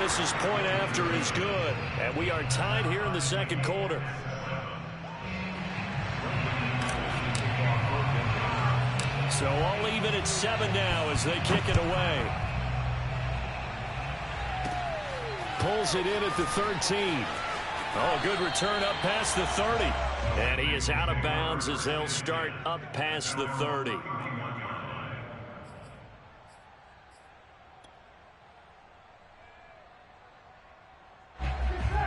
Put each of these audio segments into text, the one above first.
Dennis's point after is good. And we are tied here in the second quarter. So all even at 7 now as they kick it away. Pulls it in at the 13. Oh, good return up past the 30. And he is out of bounds as they'll start up past the 30.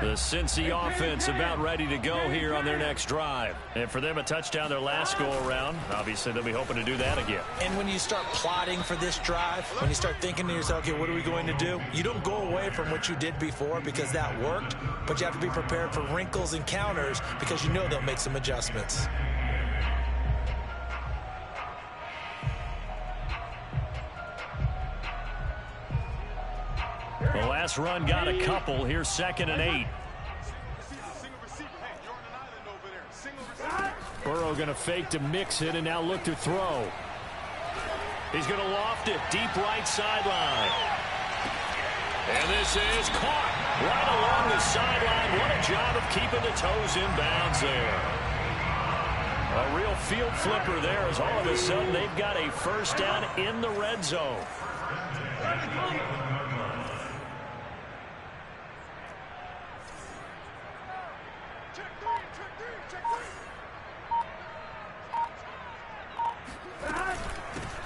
The Cincy offense about ready to go here on their next drive. And for them, a touchdown their last go-around. Obviously, they'll be hoping to do that again. And when you start plotting for this drive, when you start thinking to yourself, okay, what are we going to do? You don't go away from what you did before because that worked, but you have to be prepared for wrinkles and counters because you know they'll make some adjustments. The last run got a couple. Here's 2nd and 8. Burrow going to fake to mix it and now look to throw. He's going to loft it deep right sideline. And this is caught right along the sideline. What a job of keeping the toes in bounds there. A real field flipper there as all of a sudden they've got a first down in the red zone.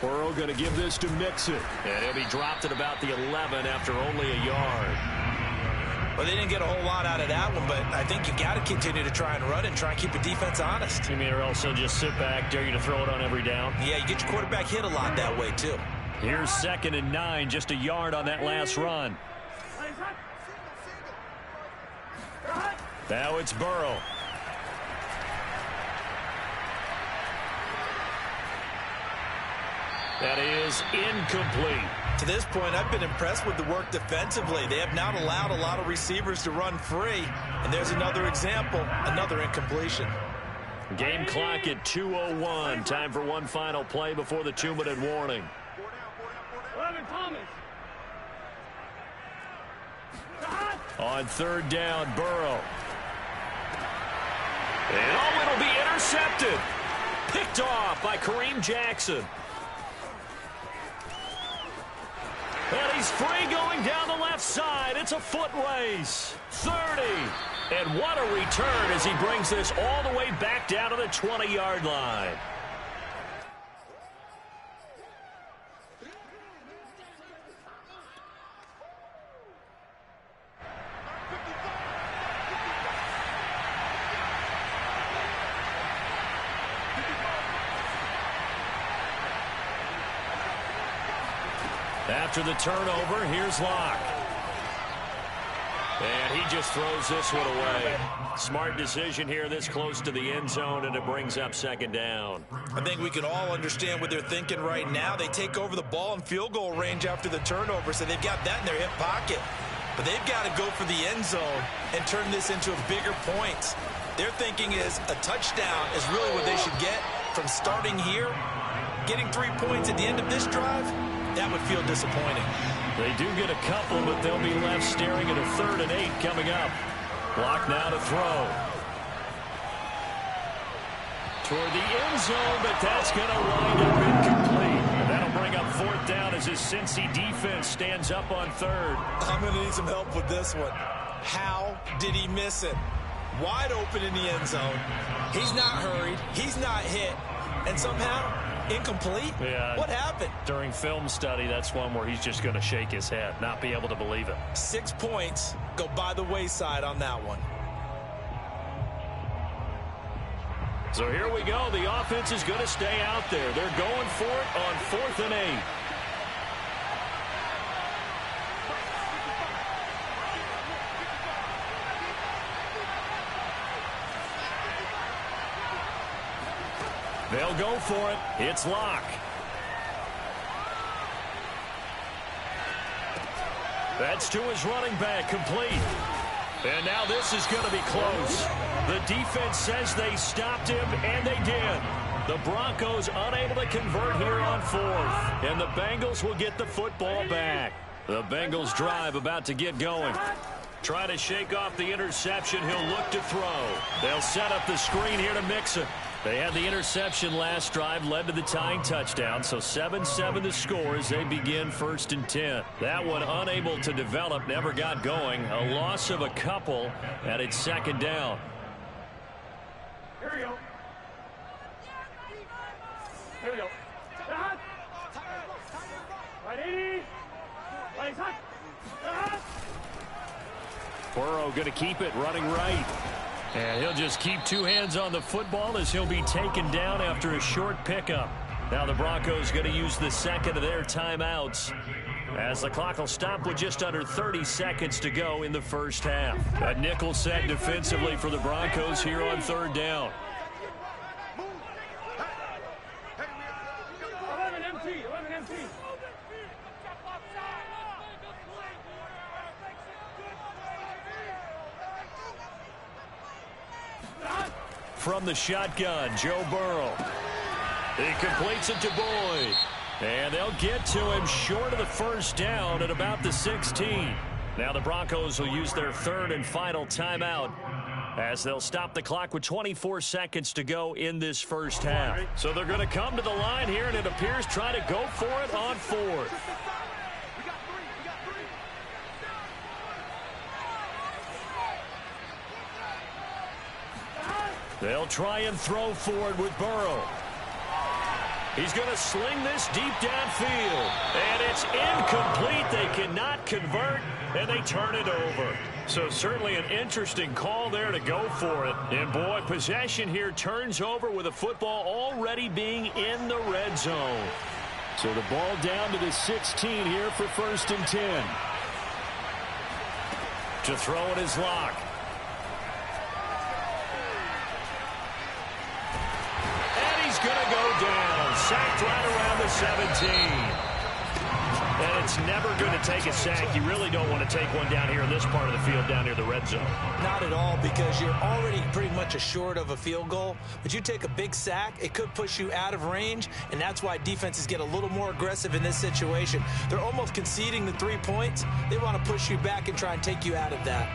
Burrow going to give this to Mixon. And he'll be dropped at about the 11 after only a yard. Well, they didn't get a whole lot out of that one, but I think you got to continue to try and run and try and keep the defense honest. You mean or else they'll just sit back, dare you to throw it on every down? Yeah, you get your quarterback hit a lot that way, too. Here's 2nd and 9, just a yard on that last run. Now it's Burrow. That is incomplete. To this point, I've been impressed with the work defensively. They have not allowed a lot of receivers to run free. And there's another example, another incompletion. Game clock at 2:01. Time for one final play before the 2-minute warning. On 3rd down, Burrow. And oh, it'll be intercepted. Picked off by Kareem Jackson. And he's free going down the left side. It's a foot race. 30. And what a return as he brings this all the way back down to the 20-yard line. After the turnover, here's Locke. And he just throws this one away. Smart decision here this close to the end zone, and it brings up 2nd down. I think we can all understand what they're thinking right now. They take over the ball in field goal range after the turnover, so they've got that in their hip pocket. But they've got to go for the end zone and turn this into a bigger point. Their thinking is a touchdown is really what they should get from starting here. Getting 3 points at the end of this drive, that would feel disappointing. They do get a couple, but they'll be left staring at a 3rd and 8 coming up. Block now to throw. Toward the end zone, but that's going to wind up incomplete. That'll bring up 4th down as his Cincy defense stands up on 3rd. I'm going to need some help with this one. How did he miss it? Wide open in the end zone. He's not hurried. He's not hit. And somehow, incomplete? Yeah. What happened? During film study, that's one where he's just going to shake his head, not be able to believe it. 6 points go by the wayside on that one. So here we go. The offense is going to stay out there. They're going for it on 4th and 8. They'll go for it. It's Locke. That's to his running back, complete. And now this is going to be close. The defense says they stopped him, and they did. The Broncos unable to convert here on 4th. And the Bengals will get the football back. The Bengals drive about to get going. Try to shake off the interception. He'll look to throw. They'll set up the screen here to Mixon. They had the interception last drive, led to the tying touchdown. So 7-7 the score as they begin 1st and 10. That one unable to develop, never got going. A loss of a couple, and it's 2nd down. Here we go. Here we go. Ready? Right, hot. Burrow going to keep it, running right. And he'll just keep 2 hands on the football as he'll be taken down after a short pickup. Now the Broncos going to use the 2nd of their timeouts as the clock will stop with just under 30 seconds to go in the 1st half. A nickel set defensively for the Broncos here on 3rd down. 11 empty. From the shotgun, Joe Burrow. He completes it to Boyd. And they'll get to him short of the 1st down at about the 16. Now the Broncos will use their 3rd and final timeout as they'll stop the clock with 24 seconds to go in this 1st half. So they're going to come to the line here, and it appears try to go for it on 4th. They'll try and throw forward with Burrow. He's going to sling this deep downfield. And it's incomplete. They cannot convert, and they turn it over. So certainly an interesting call there to go for it. And, boy, possession here turns over with a football already being in the red zone. So the ball down to the 16 here for 1st and 10. To throw it is Locke. Going to go down, sacked right around the 17. And it's never going to take a sack. You really don't want to take one down here in this part of the field, down near the red zone. Not at all, because you're already pretty much assured of a field goal. But you take a big sack, it could push you out of range, and that's why defenses get a little more aggressive in this situation. They're almost conceding the 3 points. They want to push you back and try and take you out of that.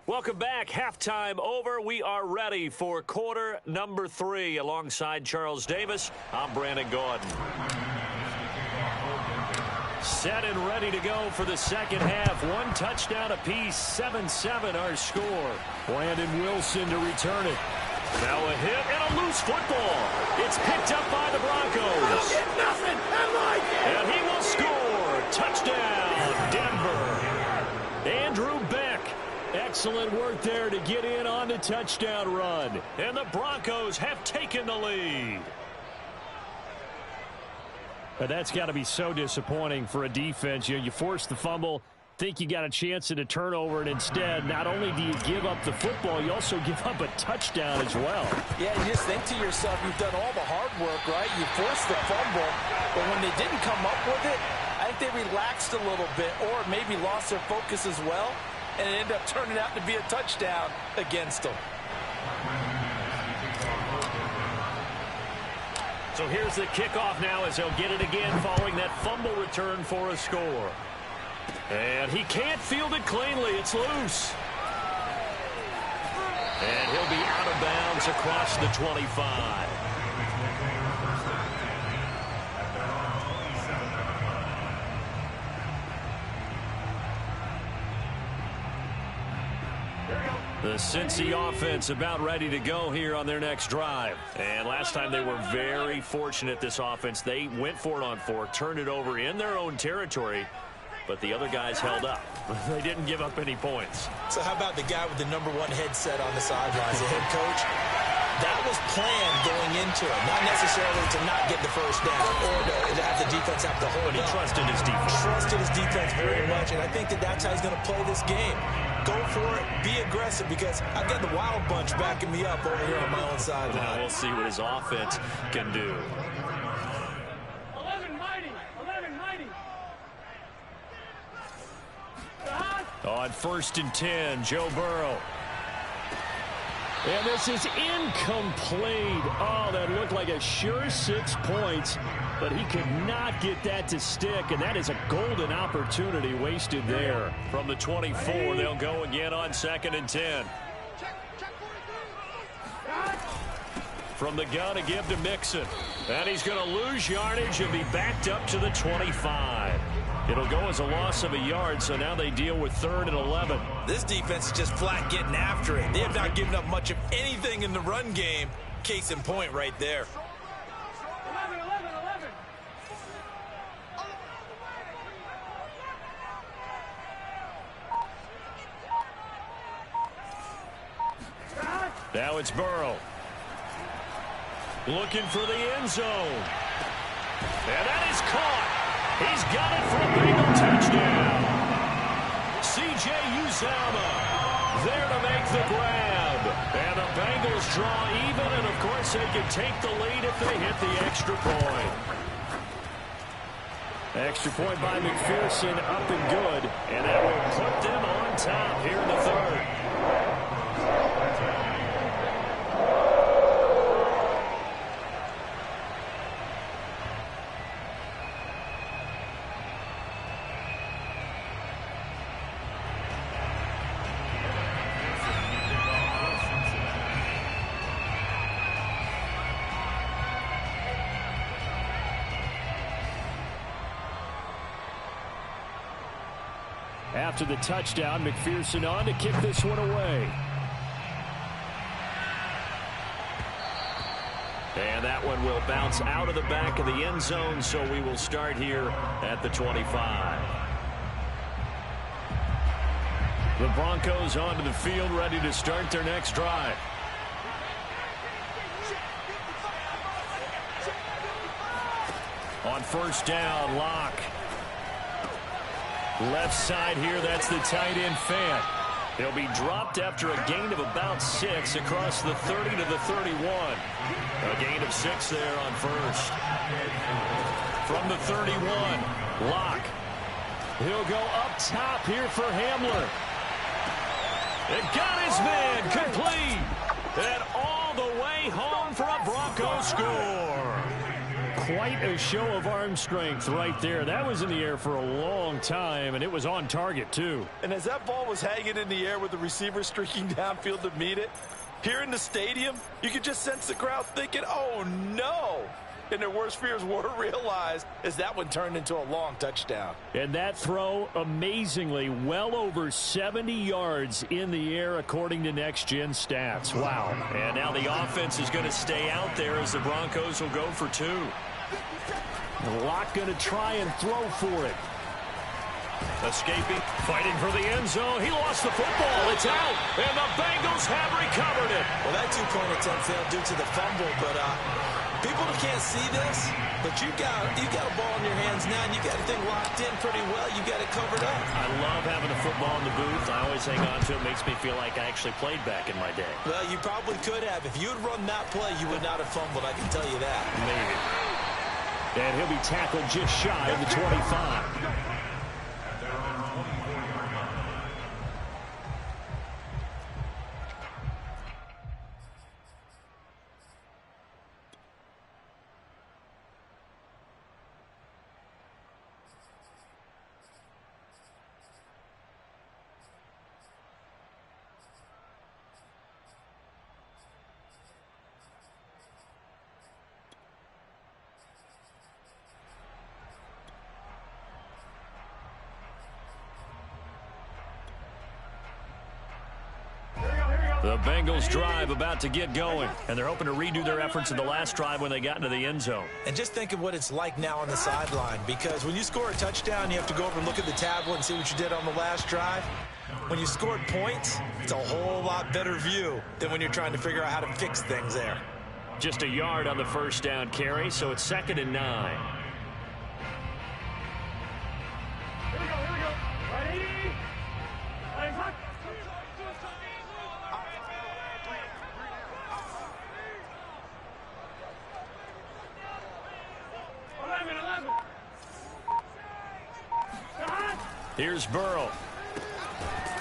Welcome back. Halftime over. We are ready for quarter number 3. Alongside Charles Davis, I'm Brandon Gaudin. Set and ready to go for the 2nd half. 1 touchdown apiece. 7-7 our score. Brandon Wilson to return it. Now a hit and a loose football. It's picked up by the Broncos. I don't get nothing. I like it. And he will score. Touchdown, Denver. Andrew Beck. Excellent work there to get in on the touchdown run. And the Broncos have taken the lead. But that's got to be so disappointing for a defense. You force the fumble, think you got a chance at a turnover, and instead, not only do you give up the football, you also give up a touchdown as well. Yeah, you just think to yourself, you've done all the hard work, right? You forced the fumble, but when they didn't come up with it, I think they relaxed a little bit or maybe lost their focus as well. And it ended up turning out to be a touchdown against them. So here's the kickoff now as they'll get it again following that fumble return for a score. And he can't field it cleanly. It's loose. And he'll be out of bounds across the 25. The Cincy offense about ready to go here on their next drive. And last time they were very fortunate, this offense. They went for it on 4, turned it over in their own territory, but the other guys held up. They didn't give up any points. So how about the guy with the #1 headset on the sidelines, the head coach? That was planned going into it, not necessarily to not get the first down or to have the defense have to hold But he trusted his defense. Trusted his defense very much, and I think that's how he's going to play this game. Go for it, be aggressive, because I've got the Wild Bunch backing me up over here on my own sideline. Now we'll see what his offense can do. 11 mighty. On 1st and 10, Joe Burrow. And this is incomplete. Oh, that looked like a sure 6 points, but he could not get that to stick, and that is a golden opportunity wasted there. From the 24, they'll go again on 2nd and 10. From the gun to give to Mixon. And he's going to lose yardage and be backed up to the 25. It'll go as a loss of a yard, so now they deal with 3rd and 11. This defense is just flat getting after it. They have not given up much of anything in the run game. Case in point right there. 11. Now it's Burrow. Looking for the end zone. And that is caught. He's got it for a Bengal touchdown. C.J. Uzomah there to make the grab. And the Bengals draw even, and of course they can take the lead if they hit the extra point. Extra point by McPherson, up and good. And that will put them on top here in the 3rd. After the touchdown, McPherson on to kick this one away. And that one will bounce out of the back of the end zone, so we will start here at the 25. The Broncos onto the field, ready to start their next drive. On 1st down, Locke. Left side here, that's the tight end Fant. He'll be dropped after a gain of about 6 across the 30 to the 31. A gain of 6 there on 1st. From the 31, Locke. He'll go up top here for Hamler. It got his man complete. And all the way home for a Bronco score. Quite a show of arm strength right there. That was in the air for a long time, and it was on target, too. And as that ball was hanging in the air with the receiver streaking downfield to meet it, here in the stadium, you could just sense the crowd thinking, oh, no. And their worst fears were realized as that one turned into a long touchdown. And that throw, amazingly, well over 70 yards in the air, according to Next Gen Stats. Wow. And now the offense is going to stay out there as the Broncos will go for 2. Locke going to try and throw for it. Escaping, fighting for the end zone. He lost the football. It's out. And the Bengals have recovered it. Well, that 2-point attempt failed due to the fumble, but people can't see this, but you got a ball in your hands now, and you got the thing locked in pretty well. You got it covered up. I love having a football in the booth. I always hang on to it. Makes me feel like I actually played back in my day. Well, you probably could have. If you had run that play, you would not have fumbled. I can tell you that. Maybe. And he'll be tackled just shy of the 25. The Bengals drive about to get going, and they're hoping to redo their efforts in the last drive when they got into the end zone. And just think of what it's like now on the sideline, because when you score a touchdown, you have to go over and look at the tablet and see what you did on the last drive. When you scored points, it's a whole lot better view than when you're trying to figure out how to fix things there. Just a yard on the 1st down carry, so it's 2nd and 9. Here we go. Ready? Legs hot. 11. Here's Burrow.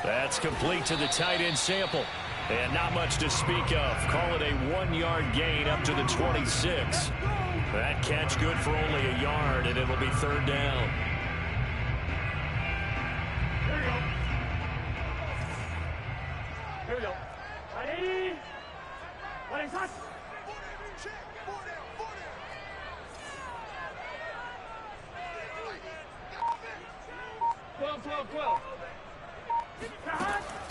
That's complete to the tight end sample. And not much to speak of. Call it a 1-yard gain up to the 26. That catch good for only a yard, and it'll be third down. Here we go. Ready? Running touch. 12.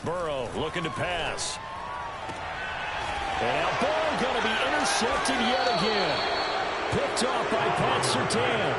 Burrow looking to pass. And now ball going to be intercepted yet again. Picked off by Pat Surtain.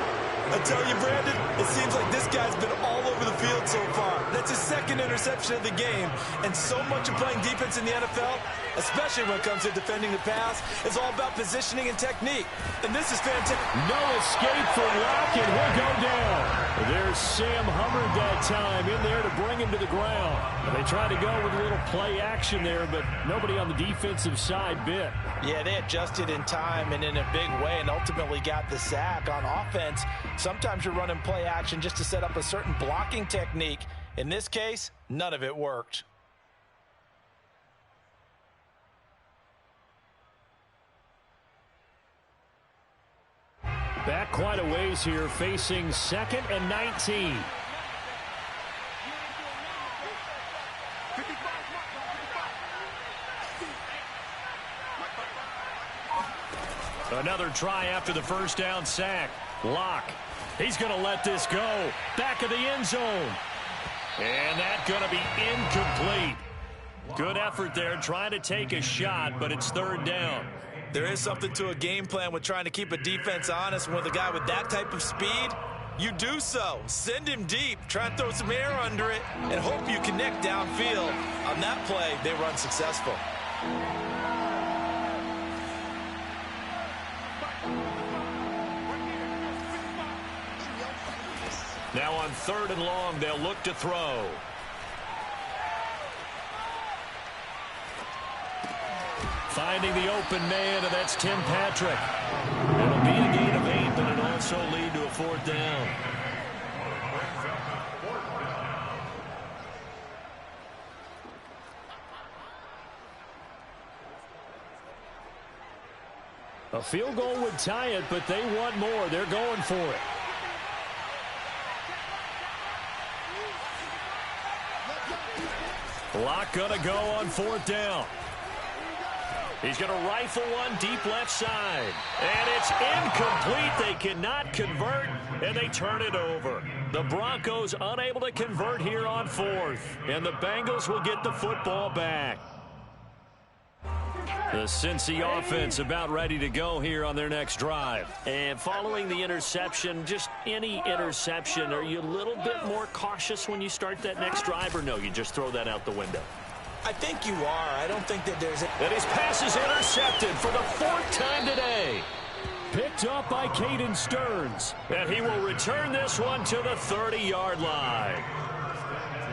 I tell you, Brandon, it seems like this guy's been all over the field so far. That's his second interception of the game. And so much of playing defense in the NFL, especially when it comes to defending the pass, is all about positioning and technique. And this is fantastic. No escape for Locke, and he'll go down. There's Sam Hubbard that time in there to bring him to the ground. They tried to go with a little play action there, but nobody on the defensive side bit. Yeah, they adjusted in time and in a big way and ultimately got the sack. On offense, sometimes you're running play action just to set up a certain blocking technique. In this case, none of it worked. Back quite a ways here, facing 2nd and 19. Another try after the first down sack. Locke. He's going to let this go. Back of the end zone. And that's going to be incomplete. Good effort there trying to take a shot, but it's third down. There is something to a game plan with trying to keep a defense honest. With a guy with that type of speed, you do so. Send him deep. Try and throw some air under it and hope you connect downfield. On that play, they were unsuccessful. Now on 3rd and long, they'll look to throw. Finding the open man, and that's Tim Patrick. It'll be a gain of 8, but it'll also lead to a 4th down. A field goal would tie it, but they want more. They're going for it. Locke gonna go on 4th down. He's going to rifle one deep left side. And it's incomplete. They cannot convert, and they turn it over. The Broncos unable to convert here on 4th. And the Bengals will get the football back. The Cincy offense about ready to go here on their next drive. And following the interception, just any interception, are you a little bit more cautious when you start that next drive, or no, you just throw that out the window? I think you are. I don't think that there's... And his pass is intercepted for the 4th time today. Picked up by Caden Stearns. And he will return this one to the 30-yard line.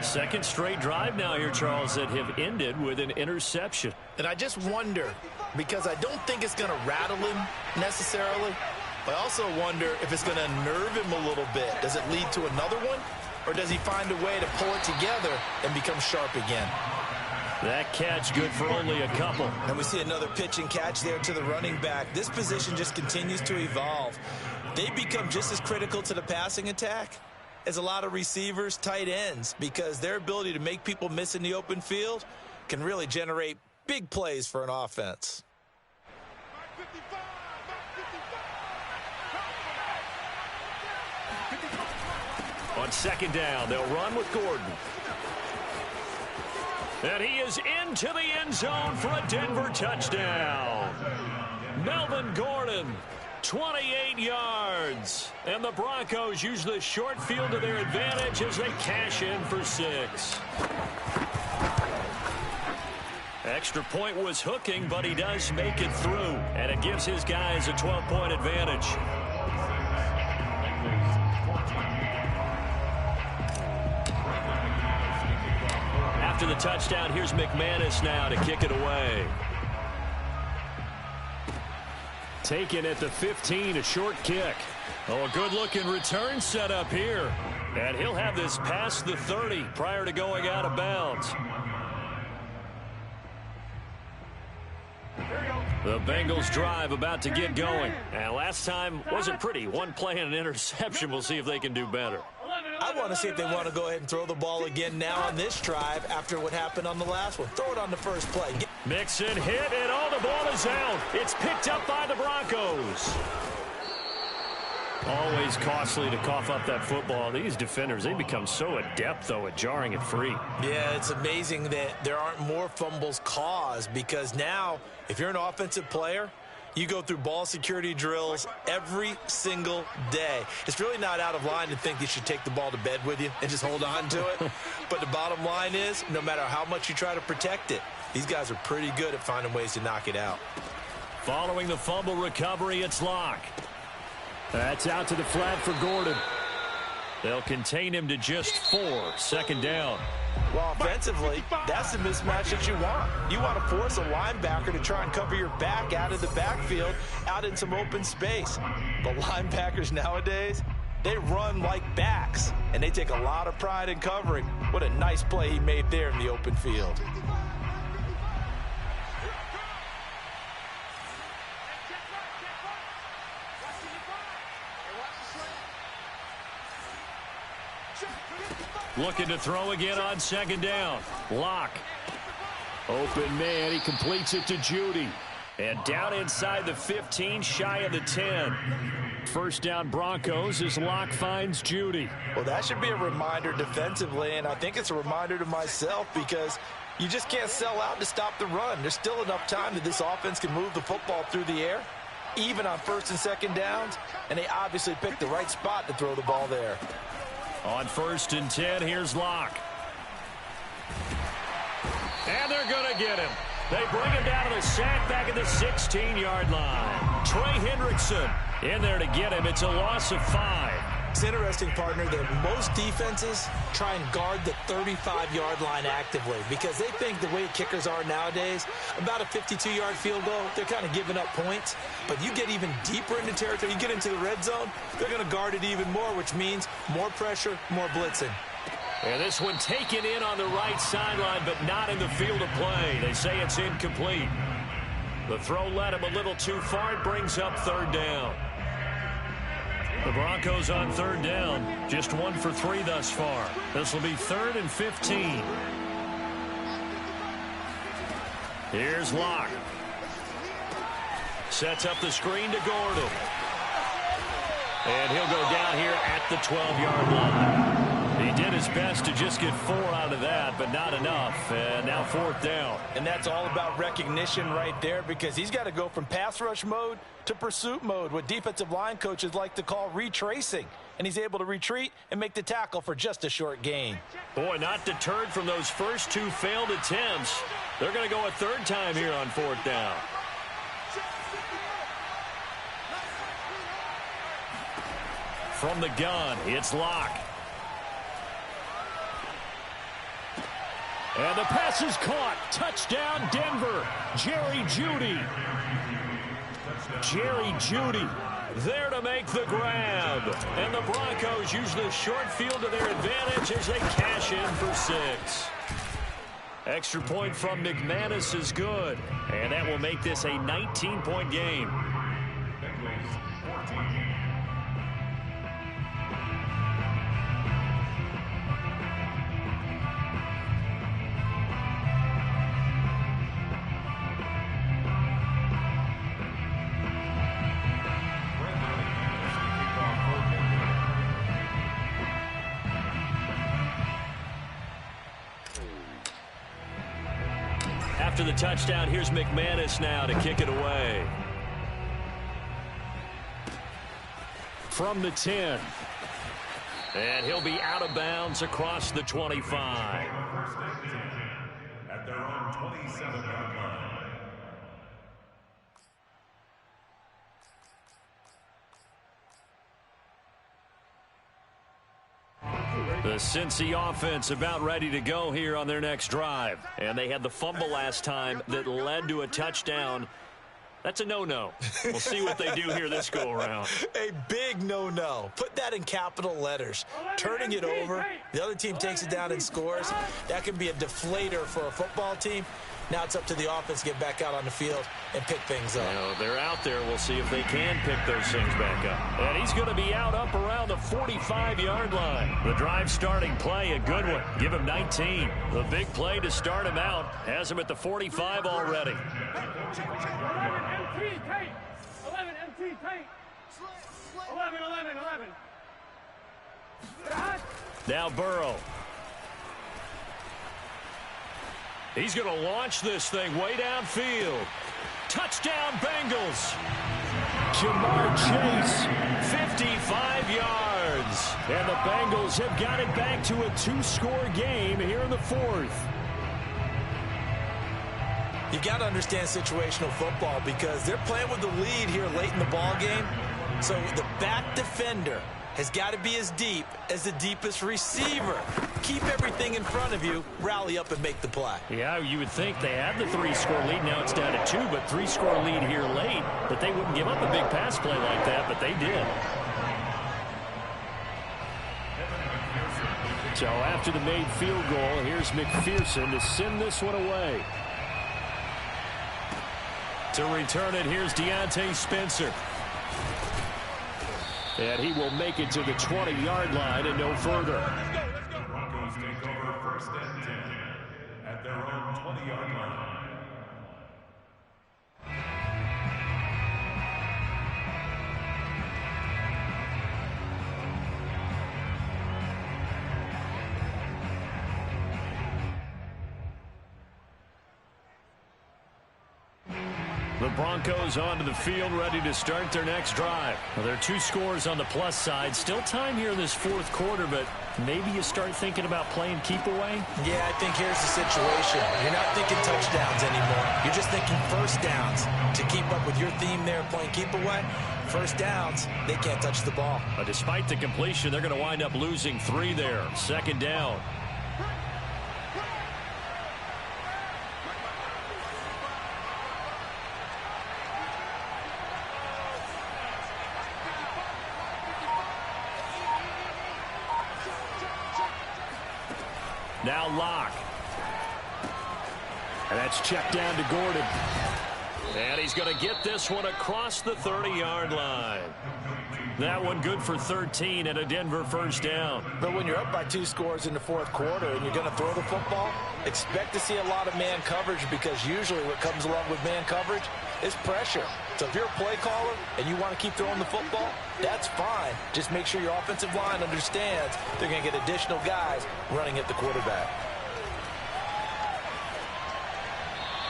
Second straight drive now here, Charles, that have ended with an interception. And I just wonder, because I don't think it's going to rattle him necessarily, but I also wonder if it's going to nerve him a little bit. Does it lead to another one? Or does he find a way to pull it together and become sharp again? That catch good for only a couple. And we see another pitch and catch there to the running back. This position just continues to evolve. They become just as critical to the passing attack as a lot of receivers, tight ends, because their ability to make people miss in the open field can really generate big plays for an offense. On 2nd down, they'll run with Gordon. And he is into the end zone for a Denver touchdown. Melvin Gordon, 28 yards. And the Broncos use the short field to their advantage as they cash in for 6. Extra point was hooking, but he does make it through. And it gives his guys a 12-point advantage. After the touchdown, here's McManus now to kick it away. Taken at the 15, a short kick. Oh, a good-looking return set up here. And he'll have this past the 30 prior to going out of bounds. The Bengals drive about to get going. And last time wasn't pretty. One play and an interception. We'll see if they can do better. I want to see if they want to go ahead and throw the ball again now on this drive after what happened on the last one. Throw it on the first play. Mixon hit, and all the ball is out. It's picked up by the Broncos. Always costly to cough up that football. These defenders, they become so adept, though, at jarring it free. Yeah, it's amazing that there aren't more fumbles caused because now, if you're an offensive player, you go through ball security drills every single day. It's really not out of line to think you should take the ball to bed with you and just hold on to it. But the bottom line is, no matter how much you try to protect it, these guys are pretty good at finding ways to knock it out. Following the fumble recovery, it's Locke. That's out to the flat for Gordon. They'll contain him to just 4. Second down. Well, offensively, that's the mismatch that you want. You want to force a linebacker to try and cover your back out of the backfield, out in some open space. The linebackers nowadays, they run like backs, and they take a lot of pride in covering. What a nice play he made there in the open field. Looking to throw again on second down. Locke. Open man. He completes it to Judy. And down inside the 15, shy of the 10. First down Broncos as Locke finds Judy. Well, that should be a reminder defensively, and I think it's a reminder to myself because you just can't sell out to stop the run. There's still enough time that this offense can move the football through the air, even on first and second downs, and they obviously picked the right spot to throw the ball there. On first and 10, here's Locke. And they're going to get him. They bring him down to the sack back at the 16-yard line. Trey Hendrickson in there to get him. It's a loss of 5. It's interesting, partner, that most defenses try and guard the 35-yard line actively because they think the way kickers are nowadays, about a 52-yard field goal, they're kind of giving up points. But you get even deeper into territory, you get into the red zone, they're going to guard it even more, which means more pressure, more blitzing. And this one taken in on the right sideline, but not in the field of play. They say it's incomplete. The throw led him a little too far. It brings up third down. The Broncos on third down. Just 1 for 3 thus far. This will be 3rd and 15. Here's Locke. Sets up the screen to Gordon. And he'll go down here at the 12-yard line. He did his best to just get 4 out of that, but not enough. And now 4th down. And that's all about recognition right there because he's got to go from pass rush mode to pursuit mode, what defensive line coaches like to call retracing. And he's able to retreat and make the tackle for just a short gain. Boy, not deterred from those first 2 failed attempts. They're going to go a 3rd time here on 4th down. From the gun, it's Locke. And the pass is caught. Touchdown, Denver. Jerry Jeudy. Jerry Jeudy there to make the grab. And the Broncos use the short field to their advantage as they cash in for 6. Extra point from McManus is good. And that will make this a 19-point game. After the touchdown, here's McManus now to kick it away. From the 10. And he'll be out of bounds across the 25. At their own 27-yard line. The Cincy offense about ready to go here on their next drive. And they had the fumble last time that led to a touchdown. That's a no-no. We'll see what they do here this go-around. A big no-no. Put that in capital letters. Turning it over, the other team takes it down and scores. That can be a deflator for a football team. Now it's up to the offense to get back out on the field and pick things up. Well, they're out there. We'll see if they can pick those things back up. And he's going to be out up around the 45-yard line. The drive starting play, a good one. Give him 19. The big play to start him out has him at the 45 already. 11 MT tape. 11 MT tape. 11, 11, 11. Now Burrow. He's going to launch this thing way downfield. Touchdown, Bengals. Jamar Chase, 55 yards. And the Bengals have got it back to a 2-score game here in the fourth. You've got to understand situational football because they're playing with the lead here late in the ball game. So the back defender has got to be as deep as the deepest receiver. Keep everything in front of you, rally up and make the play. Yeah, you would think they had the 3-score lead. Now it's down to 2, but 3-score lead here late. That they wouldn't give up a big pass play like that, but they did. So after the made field goal, here's McPherson to send this one away. To return it, here's Deontay Spencer. And he will make it to the 20-yard line and no further. The Broncos take over 1st and 10 at their own 20-yard line. The Broncos onto the field, ready to start their next drive. Well, there are 2 scores on the plus side. Still time here in this fourth quarter, but maybe you start thinking about playing keep away? Yeah, I think here's the situation. You're not thinking touchdowns anymore. You're just thinking first downs. To keep up with your theme there, playing keep away, first downs, they can't touch the ball. But despite the completion, they're going to wind up losing 3 there. 2nd down. Now Locke. And that's checked down to Gordon. And he's going to get this one across the 30-yard line. That one good for 13 and a Denver first down. But when you're up by 2 scores in the fourth quarter and you're going to throw the football, expect to see a lot of man coverage because usually what comes along with man coverage is pressure. So if you're a play caller and you want to keep throwing the football, that's fine. Just make sure your offensive line understands they're going to get additional guys running at the quarterback.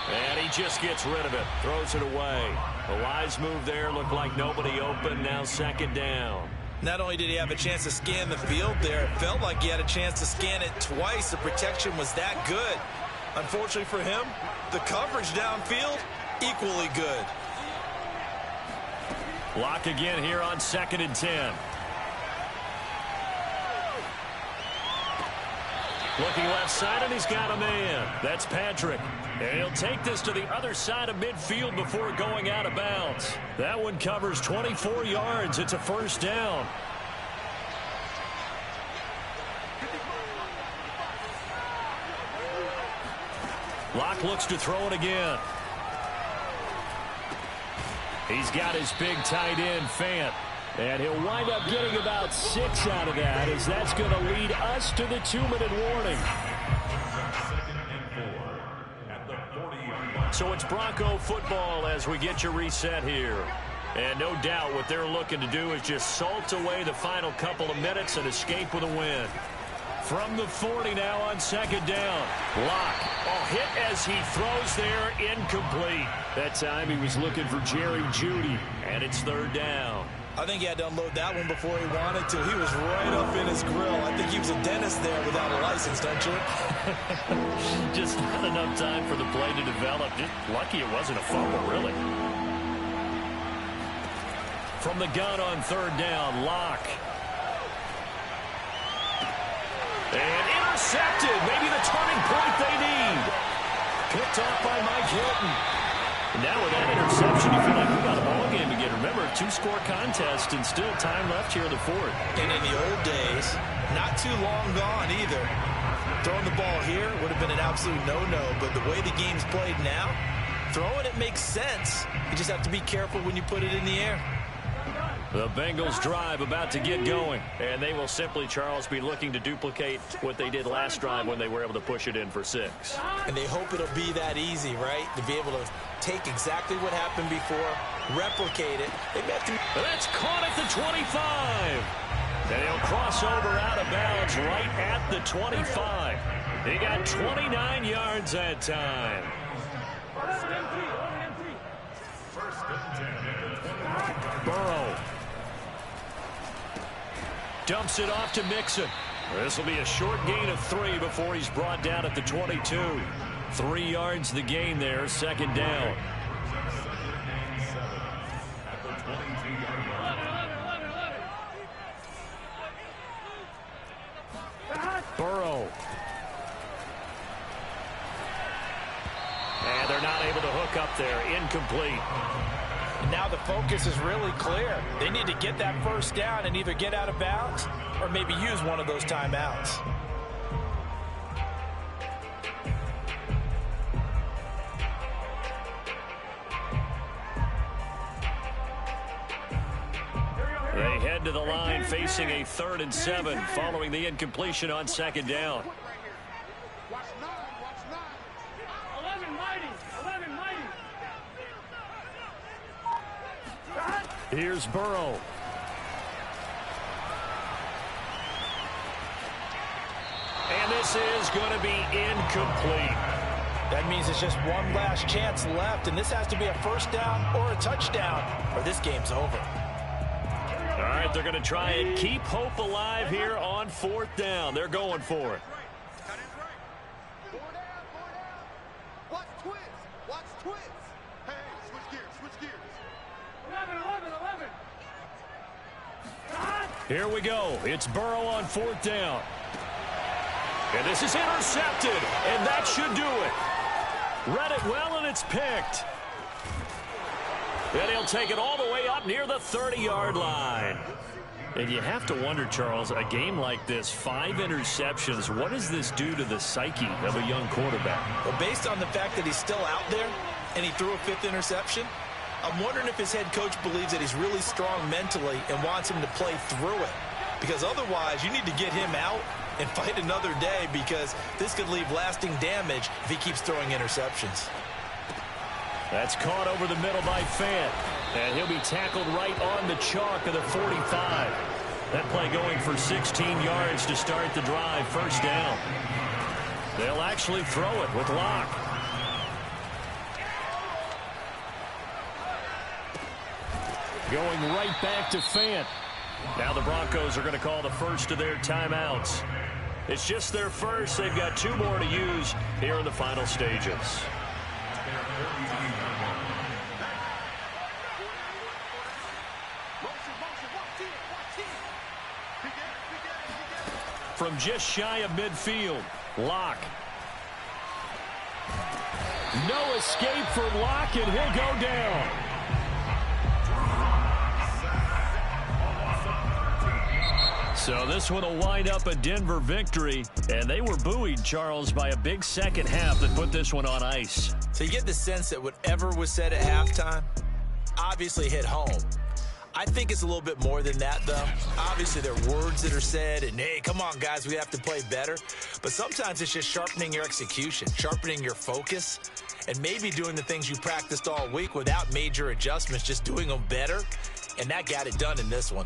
And he just gets rid of it, throws it away. The wise move there, looked like nobody open, now 2nd down. Not only did he have a chance to scan the field there, it felt like he had a chance to scan it twice. The protection was that good. Unfortunately for him, the coverage downfield, equally good. Locke again here on 2nd and 10. Looking left side, and he's got a man. That's Patrick. And he'll take this to the other side of midfield before going out of bounds. That one covers 24 yards. It's a first down. Locke looks to throw it again. He's got his big tight end, Fant. And he'll wind up getting about 6 out of that, as that's going to lead us to the 2-minute warning. So it's Bronco football as we get you reset here. And no doubt what they're looking to do is just salt away the final couple of minutes and escape with a win. From the 40 now on 2nd down. Locke, hit as he throws there, incomplete. That time he was looking for Jerry Jeudy, and it's 3rd down. I think he had to unload that one before he wanted to. He was right up in his grill. I think he was a dentist there without a license, don't you? Just not enough time for the play to develop. Just lucky it wasn't a fumble, really. From the gun on 3rd down, Locke. And intercepted. Maybe the turning point they need. Picked off by Mike Hilton. Now with that interception, you feel like we got a ball game again. Remember, 2-score contest and still time left here in the fourth. And in the old days, not too long gone either. Throwing the ball here would have been an absolute no-no, but the way the game's played now, throwing it makes sense. You just have to be careful when you put it in the air. The Bengals drive about to get going, and they will simply, Charles, be looking to duplicate what they did last drive when they were able to push it in for 6. And they hope it'll be that easy, right? To be able to take exactly what happened before, replicate it. That's caught at the 25. And he'll cross over out of bounds right at the 25. He got 29 yards that time. Burrow dumps it off to Mixon. This will be a short gain of 3 before he's brought down at the 22. 3 yards the gain there, second down. Burrow. And they're not able to hook up there. Incomplete. And now the focus is really clear. They need to get that first down and either get out of bounds or maybe use one of those timeouts. They head to the line facing a 3rd and 7 following the incompletion on second down. Here's Burrow. And this is going to be incomplete. That means it's just one last chance left, and this has to be a first down or a touchdown, or this game's over. All right, they're going to try and keep hope alive here on 4th down. They're going for it. Watch twins. Hey, switch gears. 11. Here we go. It's Burrow on 4th down. And this is intercepted, and that should do it. Read it well, and it's picked. Then he'll take it all the way up near the 30-yard line. And you have to wonder, Charles, a game like this, 5 interceptions, what does this do to the psyche of a young quarterback? Well, based on the fact that he's still out there and he threw a 5th interception, I'm wondering if his head coach believes that he's really strong mentally and wants him to play through it. Because otherwise, you need to get him out and fight another day, because this could leave lasting damage if he keeps throwing interceptions. That's caught over the middle by Fant. And he'll be tackled right on the chalk of the 45. That play going for 16 yards to start the drive, first down. They'll actually throw it with Locke. Going right back to Fant. Now the Broncos are going to call the first of their timeouts. It's just their first. They've got 2 more to use here in the final stages. From just shy of midfield, Locke. No escape for Locke, and he'll go down. So this one will wind up a Denver victory, and they were buoyed, Charles, by a big second half that put this one on ice. So you get the sense that whatever was said at halftime obviously hit home. I think it's a little bit more than that, though. Obviously, there are words that are said, and, hey, come on, guys, we have to play better. But sometimes it's just sharpening your execution, sharpening your focus, and maybe doing the things you practiced all week without major adjustments, just doing them better. And that got it done in this one.